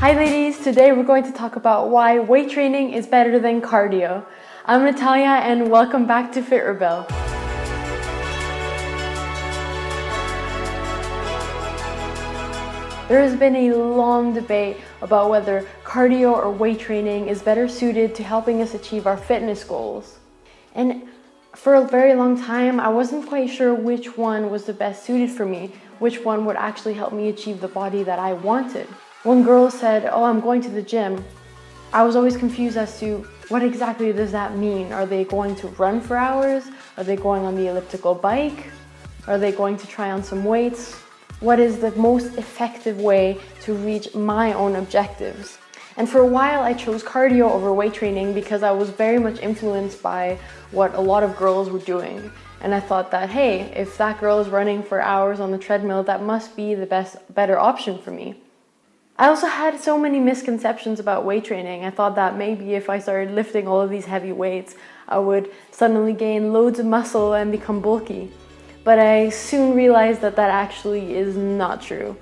Hi ladies, today we're going to talk about why weight training is better than cardio. I'm Natalia and welcome back to Fit Rebelle. There has been a long debate about whether cardio or weight training is better suited to helping us achieve our fitness goals. And for a very long time, I wasn't quite sure which one was the best suited for me, which one would actually help me achieve the body that I wanted. When girls said, "Oh, I'm going to the gym," I was always confused as to what exactly does that mean? Are they going to run for hours? Are they going on the elliptical bike? Are they going to try on some weights? What is the most effective way to reach my own objectives? And for a while I chose cardio over weight training because I was very much influenced by what a lot of girls were doing. And I thought that, hey, if that girl is running for hours on the treadmill, that must be the better option for me. I also had so many misconceptions about weight training. I thought that maybe if I started lifting all of these heavy weights, I would suddenly gain loads of muscle and become bulky. But I soon realized that that actually is not true.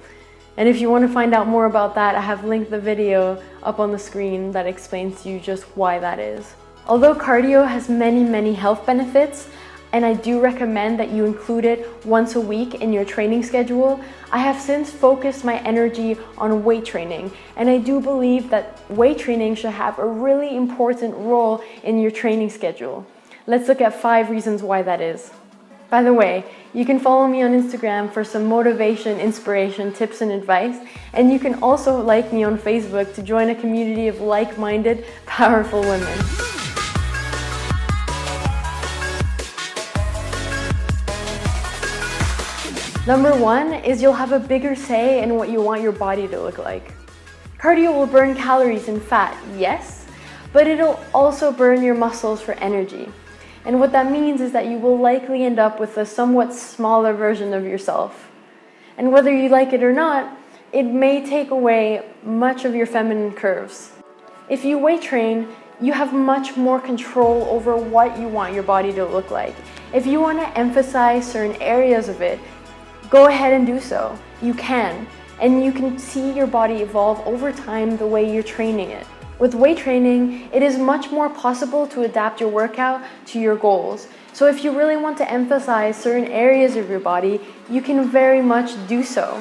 And if you want to find out more about that, I have linked the video up on the screen that explains to you just why that is. Although cardio has many health benefits, and I do recommend that you include it once a week in your training schedule, I have since focused my energy on weight training, and I do believe that weight training should have a really important role in your training schedule. Let's look at 5 reasons why that is. By the way, you can follow me on Instagram for some motivation, inspiration, tips and advice, and you can also like me on Facebook to join a community of like-minded, powerful women. Number 1 is you'll have a bigger say in what you want your body to look like. Cardio will burn calories and fat, yes, but it'll also burn your muscles for energy. And what that means is that you will likely end up with a somewhat smaller version of yourself. And whether you like it or not, it may take away much of your feminine curves. If you weight train, you have much more control over what you want your body to look like. If you want to emphasize certain areas of it, go ahead and do so. You can. And you can see your body evolve over time the way you're training it. With weight training, it is much more possible to adapt your workout to your goals. So if you really want to emphasize certain areas of your body, you can very much do so.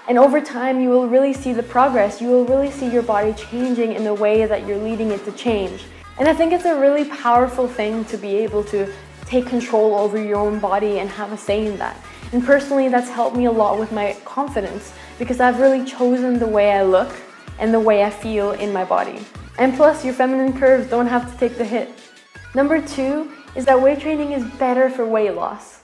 And over time, you will really see the progress. You will really see your body changing in the way that you're leading it to change. And I think it's a really powerful thing to be able to take control over your own body and have a say in that. And personally, that's helped me a lot with my confidence because I've really chosen the way I look and the way I feel in my body. And plus, your feminine curves don't have to take the hit. Number 2 is that weight training is better for weight loss.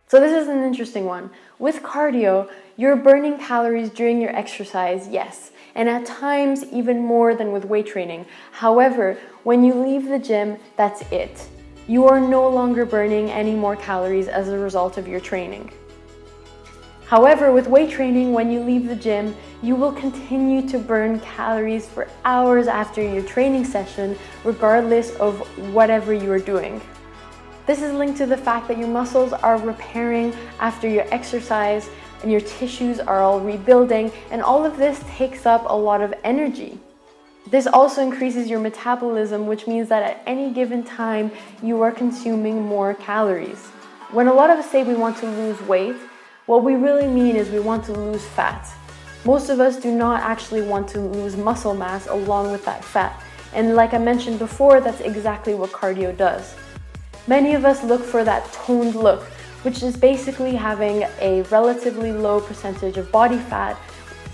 So this is an interesting one. With cardio, you're burning calories during your exercise, yes, and at times even more than with weight training. However, when you leave the gym, that's it. You are no longer burning any more calories as a result of your training. However, with weight training, when you leave the gym, you will continue to burn calories for hours after your training session, regardless of whatever you are doing. This is linked to the fact that your muscles are repairing after your exercise and your tissues are all rebuilding, and all of this takes up a lot of energy. This also increases your metabolism, which means that at any given time, you are consuming more calories. When a lot of us say we want to lose weight, what we really mean is we want to lose fat. Most of us do not actually want to lose muscle mass along with that fat. And like I mentioned before, that's exactly what cardio does. Many of us look for that toned look, which is basically having a relatively low percentage of body fat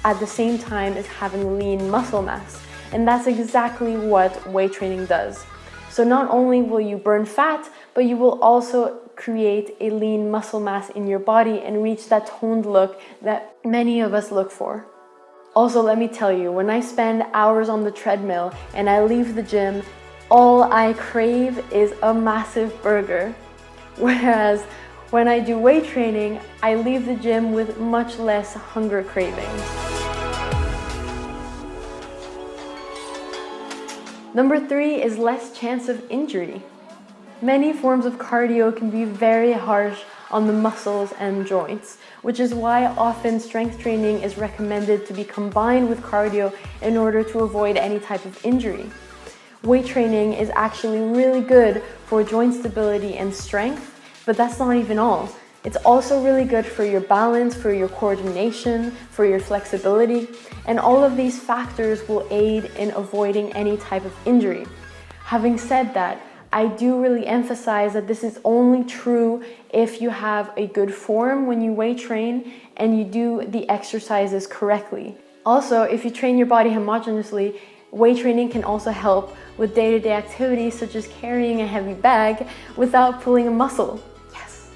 at the same time as having lean muscle mass. And that's exactly what weight training does. So not only will you burn fat, but you will also create a lean muscle mass in your body and reach that toned look that many of us look for. Also, let me tell you, when I spend hours on the treadmill and I leave the gym, all I crave is a massive burger. Whereas when I do weight training, I leave the gym with much less hunger cravings. Number 3 is less chance of injury. Many forms of cardio can be very harsh on the muscles and joints, which is why often strength training is recommended to be combined with cardio in order to avoid any type of injury. Weight training is actually really good for joint stability and strength, but that's not even all. It's also really good for your balance, for your coordination, for your flexibility, and all of these factors will aid in avoiding any type of injury. Having said that, I do really emphasize that this is only true if you have a good form when you weight train and you do the exercises correctly. Also, if you train your body homogeneously, weight training can also help with day-to-day activities such as carrying a heavy bag without pulling a muscle. Yes.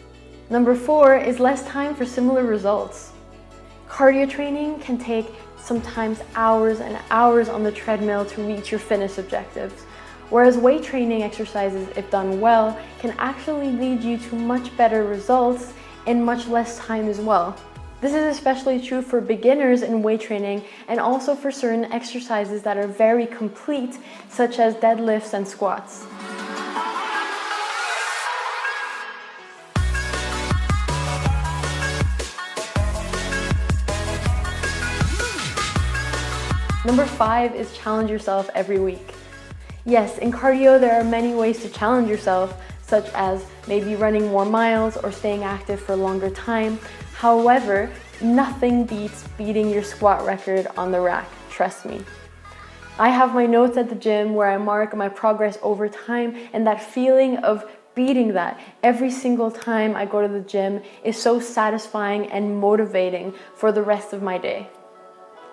Number 4 is less time for similar results. Cardio training can take sometimes hours and hours on the treadmill to reach your fitness objectives. Whereas weight training exercises, if done well, can actually lead you to much better results in much less time as well. This is especially true for beginners in weight training and also for certain exercises that are very complete, such as deadlifts and squats. Number 5 is challenge yourself every week. Yes, in cardio there are many ways to challenge yourself, such as maybe running more miles or staying active for a longer time. However, nothing beats beating your squat record on the rack, trust me. I have my notes at the gym where I mark my progress over time, and that feeling of beating that every single time I go to the gym is so satisfying and motivating for the rest of my day.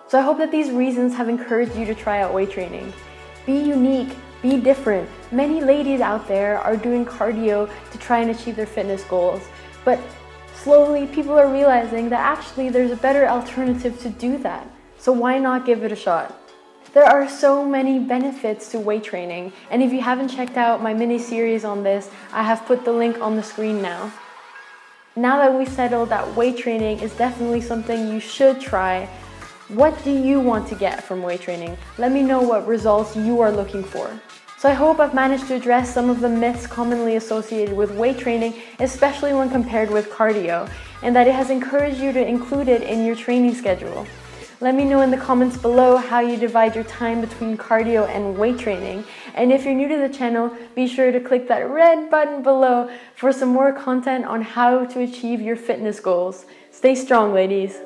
So I hope that these reasons have encouraged you to try out weight training. Be unique, be different. Many ladies out there are doing cardio to try and achieve their fitness goals, but slowly people are realizing that actually there's a better alternative to do that. So why not give it a shot? There are so many benefits to weight training, and if you haven't checked out my mini series on this, I have put the link on the screen now. Now that we've settled that weight training is definitely something you should try, what do you want to get from weight training? Let me know what results you are looking for. So I hope I've managed to address some of the myths commonly associated with weight training, especially when compared with cardio, and that it has encouraged you to include it in your training schedule. Let me know in the comments below how you divide your time between cardio and weight training. And if you're new to the channel, be sure to click that red button below for some more content on how to achieve your fitness goals. Stay strong, ladies.